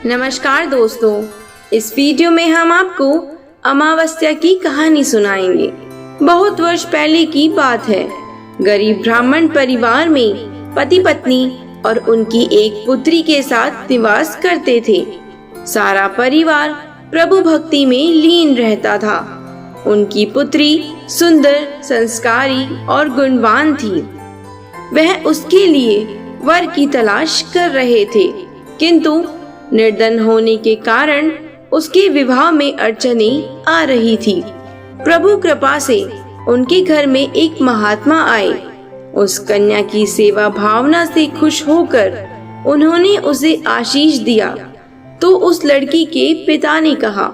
नमस्कार दोस्तों, इस वीडियो में हम आपको अमावस्या की कहानी सुनाएंगे। बहुत वर्ष पहले की बात है। गरीब ब्राह्मण परिवार में पति पत्नी और उनकी एक पुत्री के साथ निवास करते थे। सारा परिवार प्रभु भक्ति में लीन रहता था। उनकी पुत्री सुंदर, संस्कारी और गुणवान थी। वह उसके लिए वर की तलाश कर रहे थे, किंतु निर्धन होने के कारण उसके विवाह में अड़चनें आ रही थी। प्रभु कृपा से उनके घर में एक महात्मा आए। उस कन्या की सेवा भावना से खुश होकर उन्होंने उसे आशीष दिया। तो उस लड़की के पिता ने कहा,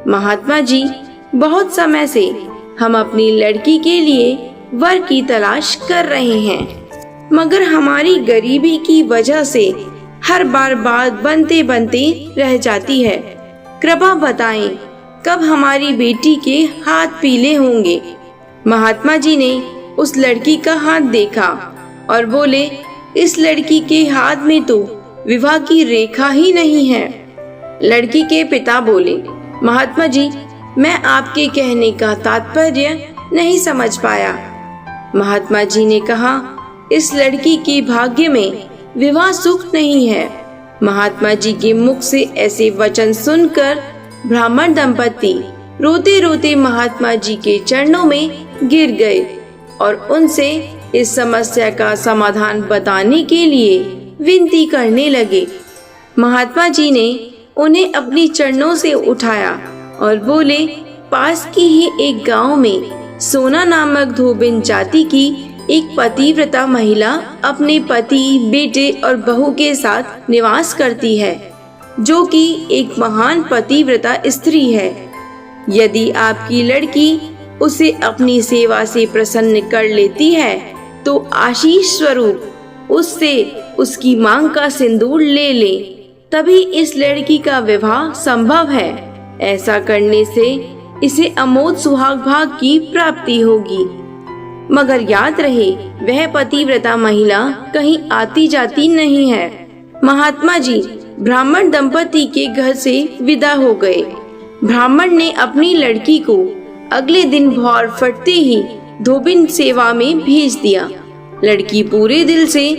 महात्मा जी, बहुत समय से हम अपनी लड़की के लिए वर की तलाश कर रहे हैं, मगर हमारी गरीबी की वजह से हर बार बात बनते बनते रह जाती है। कृपा बताएं, कब हमारी बेटी के हाथ पीले होंगे। महात्मा जी ने उस लड़की का हाथ देखा और बोले, इस लड़की के हाथ में तो विवाह की रेखा ही नहीं है। लड़की के पिता बोले, महात्मा जी, मैं आपके कहने का तात्पर्य नहीं समझ पाया। महात्मा जी ने कहा, इस लड़की के भाग्य में विवाह सुख नहीं है। महात्मा जी के मुख से ऐसे वचन सुनकर ब्राह्मण दंपति रोते रोते महात्मा जी के चरणों में गिर गए और उनसे इस समस्या का समाधान बताने के लिए विनती करने लगे। महात्मा जी ने उन्हें अपनी चरणों से उठाया और बोले, पास की ही एक गांव में सोना नामक धोबिन जाति की एक पतिव्रता महिला अपने पति, बेटे और बहू के साथ निवास करती है, जो कि एक महान पतिव्रता स्त्री है। यदि आपकी लड़की उसे अपनी सेवा से प्रसन्न कर लेती है तो आशीष स्वरूप उससे उसकी मांग का सिंदूर ले ले, तभी इस लड़की का विवाह संभव है। ऐसा करने से इसे अमोद सुहाग भाग की प्राप्ति होगी। मगर याद रहे, वह पतिव्रता महिला कहीं आती जाती नहीं है। महात्मा जी ब्राह्मण दंपति के घर से विदा हो गए। ब्राह्मण ने अपनी लड़की को अगले दिन भोर फटते ही धोबिन सेवा में भेज दिया। लड़की पूरे दिल से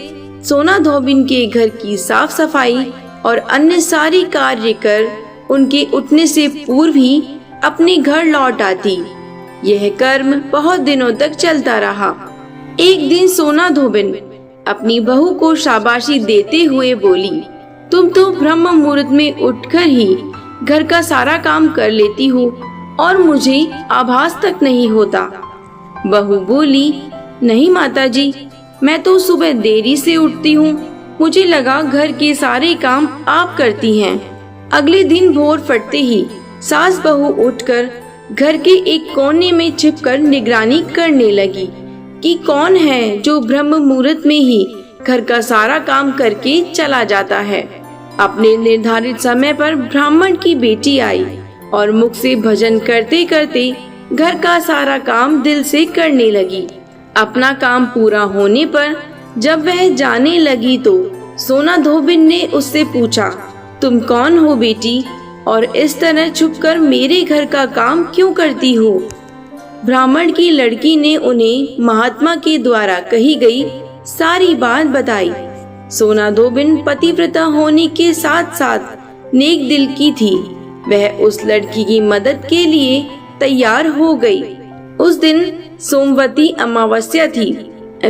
सोना धोबिन के घर की साफ सफाई और अन्य सारी कार्य कर उनके उठने से पूर्व ही अपने घर लौट आती। यह कर्म बहुत दिनों तक चलता रहा। एक दिन सोना धोबिन अपनी बहू को शाबाशी देते हुए बोली, तुम तो ब्रह्म मुहूर्त में उठकर ही घर का सारा काम कर लेती हो और मुझे आभास तक नहीं होता। बहू बोली, नहीं माताजी, मैं तो सुबह देरी से उठती हूँ। मुझे लगा घर के सारे काम आप करती हैं। अगले दिन भोर फटते ही सास बहू उठकर घर के एक कोने में छिपकर निगरानी करने लगी कि कौन है जो ब्रह्म मुहूर्त में ही घर का सारा काम करके चला जाता है। अपने निर्धारित समय पर ब्राह्मण की बेटी आई और मुख से भजन करते करते घर का सारा काम दिल से करने लगी। अपना काम पूरा होने पर जब वह जाने लगी तो सोना धोबिन ने उससे पूछा, तुम कौन हो बेटी, और इस तरह छुपकर मेरे घर का काम क्यों करती हो। ब्राह्मण की लड़की ने उन्हें महात्मा के द्वारा कही गई सारी बात बताई। सोना धोबिन पतिव्रता होने के साथ साथ नेक दिल की थी। वह उस लड़की की मदद के लिए तैयार हो गई। उस दिन सोमवती अमावस्या थी।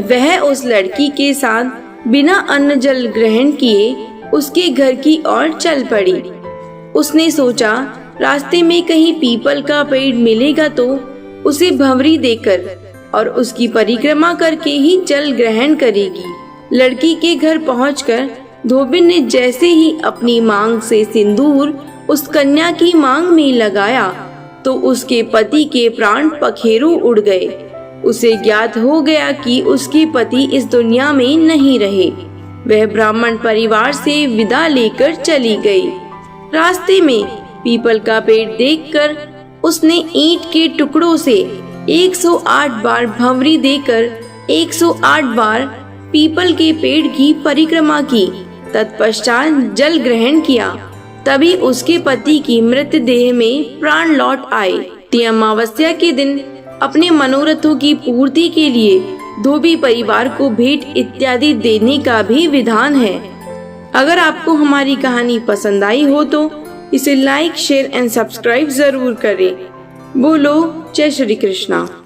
वह उस लड़की के साथ बिना अन्न जल ग्रहण किए उसके घर की ओर चल पड़ी। उसने सोचा, रास्ते में कहीं पीपल का पेड़ मिलेगा तो उसे भंवरी देकर और उसकी परिक्रमा करके ही जल ग्रहण करेगी। लड़की के घर पहुंचकर धोबिन ने जैसे ही अपनी मांग से सिंदूर उस कन्या की मांग में लगाया तो उसके पति के प्राण पखेरु उड़ गए। उसे ज्ञात हो गया कि उसके पति इस दुनिया में नहीं रहे। वह ब्राह्मण परिवार से विदा लेकर चली गई। रास्ते में पीपल का पेड़ देखकर उसने ईंट के टुकड़ों से 108 बार भंवरी देकर 108 बार पीपल के पेड़ की परिक्रमा की। तत्पश्चात जल ग्रहण किया तभी उसके पति की मृतदेह में प्राण लौट आए। अमावस्या के दिन अपने मनोरथों की पूर्ति के लिए धोबी परिवार को भेंट इत्यादि देने का भी विधान है। अगर आपको हमारी कहानी पसंद आई हो तो इसे लाइक, शेयर एंड सब्सक्राइब जरूर करें। बोलो जय श्री कृष्णा।